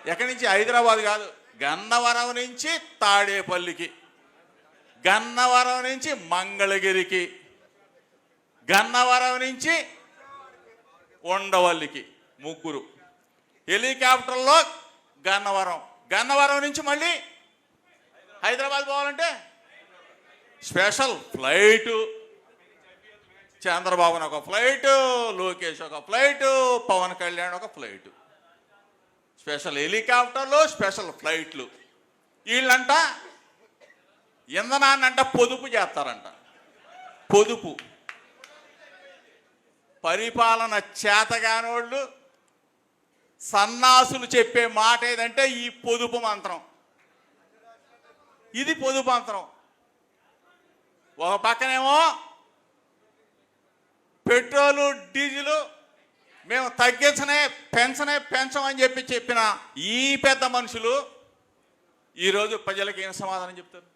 ఎక్కడి నుంచి? హైదరాబాద్ కాదు, గన్నవరం నుంచి తాడేపల్లికి, గన్నవరం నుంచి మంగళగిరికి, గన్నవరం నుంచి ఉండవల్లికి, ముగ్గురు. హెలికాప్టర్లో గన్నవరం, గన్నవరం నుంచి మళ్ళీ హైదరాబాద్ పోవాలంటే స్పెషల్ ఫ్లైటు. చంద్రబాబుని ఒక ఫ్లైటు, లోకేష్ ఒక ఫ్లైటు, పవన్ కళ్యాణ్ ఒక ఫ్లైటు. స్పెషల్ హెలికాప్టర్లు, స్పెషల్ ఫ్లైట్లు. వీళ్ళంట ఇంధనాన్నంట పొదుపు చేస్తారంట. పొదుపు. పరిపాలన చేతగానోళ్ళు సన్నాసులు చెప్పే మాట ఏదంటే ఈ పొదుపు మంత్రం. ఇది పొదుపు మంత్రం. ఒక పక్కనేమో పెట్రోలు డీజిలు మేము పెంచమని చెప్పిన ఈ పెద్ద మనుషులు ఈరోజు ప్రజలకు ఏం సమాధానం చెప్తారు?